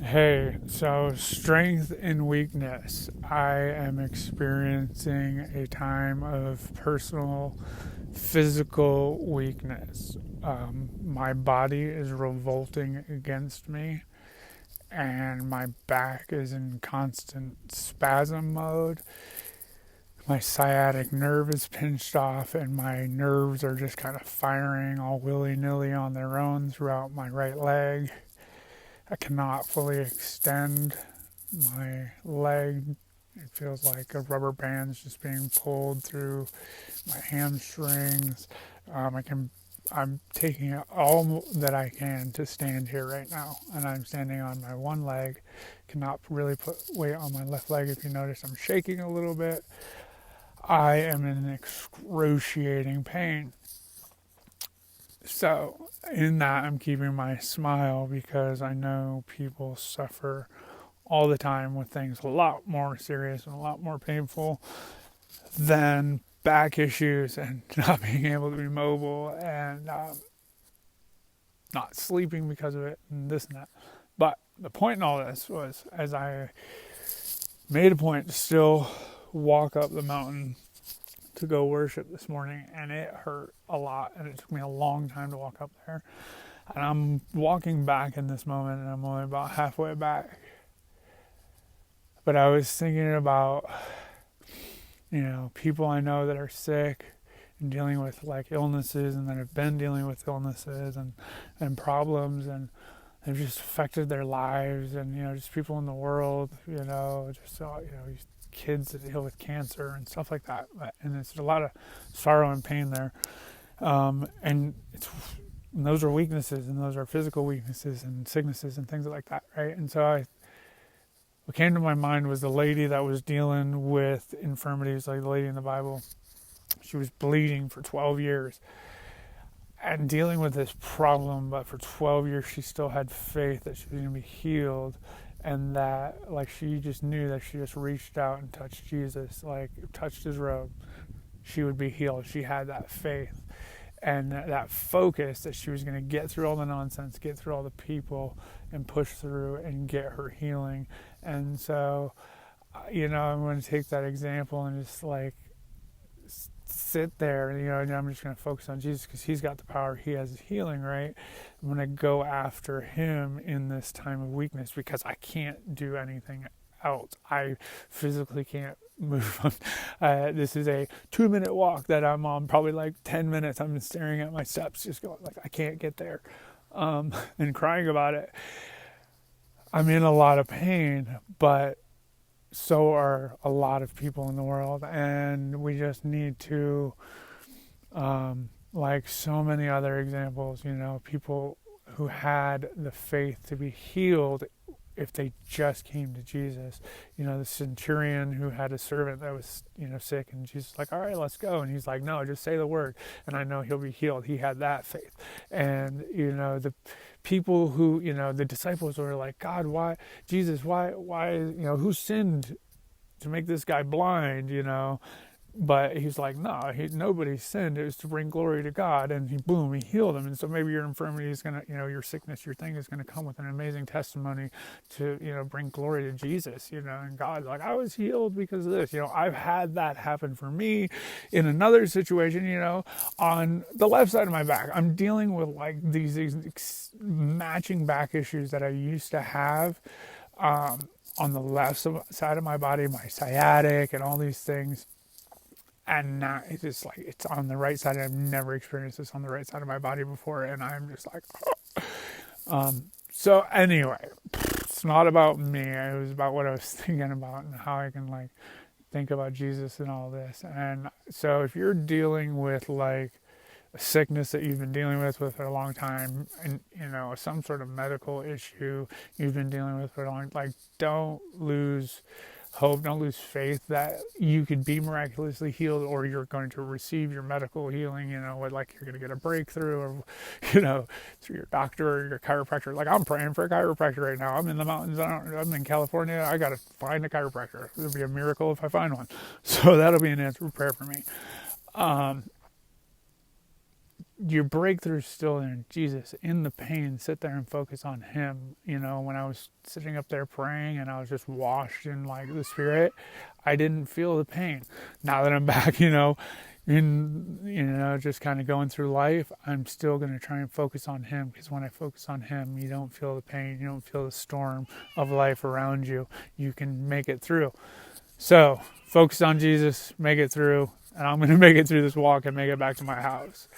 Hey, so strength and weakness. I am experiencing a time of personal physical weakness. My body is revolting against me, and my back is in constant spasm mode. My sciatic nerve is pinched off, and my nerves are just kind of firing all willy nilly on their own throughout my right leg. I cannot fully extend my leg. It feels like a rubber band's just being pulled through my hamstrings. I can. I'm taking all that I can to stand here right now, and I'm standing on my one leg. Cannot really put weight on my left leg. If you notice, I'm shaking a little bit. I am in excruciating pain. So, in that, I'm keeping my smile because I know people suffer all the time with things a lot more serious and a lot more painful than back issues and not being able to be mobile and not sleeping because of it and this and that. But the point in all this was, as I made a point to still walk up the mountain to go worship this morning, and it hurt a lot, and it took me a long time to walk up there. And I'm walking back in this moment, and I'm only about halfway back. But I was thinking about, people I know that are sick and dealing with like illnesses and that have been dealing with illnesses and problems, and they've just affected their lives, and, just people in the world, kids that deal with cancer and stuff like that. And there's a lot of sorrow and pain there. And those are weaknesses, and those are physical weaknesses and sicknesses and things like that, right? And so what came to my mind was the lady that was dealing with infirmities, like the lady in the Bible. She was bleeding for 12 years and dealing with this problem, but for 12 years she still had faith that she was going to be healed, and that like she just knew that she just reached out and touched Jesus, like touched his robe, she would be healed. She had that faith and that focus that she was going to get through all the nonsense, get through all the people, and push through and get her healing. And so, I'm going to take that example and just like sit there, and I'm just going to focus on Jesus because he's got the power. He has healing, right? I'm going to go after him in this time of weakness because I can't do anything else. I physically can't move. This is a 2-minute walk that I'm on, probably like 10 minutes. I'm just staring at my steps, just going like, I can't get there, and crying about it. I'm in a lot of pain, but so are a lot of people in the world, and we just need to, like so many other examples, people who had the faith to be healed if they just came to Jesus. The centurion who had a servant that was, sick, and Jesus was like, all right, let's go. And he's like, no, just say the word and I know he'll be healed. He had that faith. And, the people who, the disciples were like, God, why, Jesus, why, who sinned to make this guy blind, But he's like, no, nobody sinned. It was to bring glory to God. And he healed him. And so maybe your infirmity is going to, your sickness, your thing is going to come with an amazing testimony to, bring glory to Jesus, and God, like, I was healed because of this. I've had that happen for me in another situation, on the left side of my back. I'm dealing with like these matching back issues that I used to have, on the left side of my body, my sciatic and all these things. And now it's just like it's on the right side. I've never experienced this on the right side of my body before, and I'm just like, oh. So anyway, it's not about me. It was about what I was thinking about and how I can like think about Jesus and all this. And so if you're dealing with like a sickness that you've been dealing with for a long time, and some sort of medical issue you've been dealing with for a long, like, don't lose hope, don't lose faith that you could be miraculously healed, or you're going to receive your medical healing, like you're going to get a breakthrough, or, through your doctor or your chiropractor. Like, I'm praying for a chiropractor right now. I'm in the mountains. I'm in California. I got to find a chiropractor. It'll be a miracle if I find one. So that'll be an answered prayer for me. your breakthrough's still in Jesus. In the pain, sit there and focus on Him. When I was sitting up there praying and I was just washed in like the Spirit, I didn't feel the pain. Now that I'm back, just kind of going through life, I'm still going to try and focus on Him, because when I focus on Him, you don't feel the pain, you don't feel the storm of life around you. You can make it through. So focus on Jesus, make it through, and I'm going to make it through this walk and make it back to my house.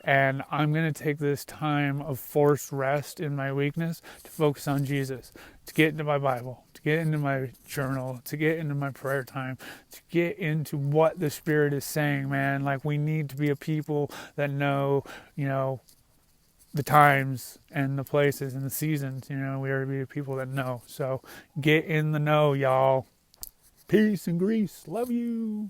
And I'm going to take this time of forced rest in my weakness to focus on Jesus, to get into my Bible, to get into my journal, to get into my prayer time, to get into what the Spirit is saying, man. Like, we need to be a people that know, the times and the places and the seasons. We are to be a people that know. So get in the know, y'all. Peace and grace. Love you.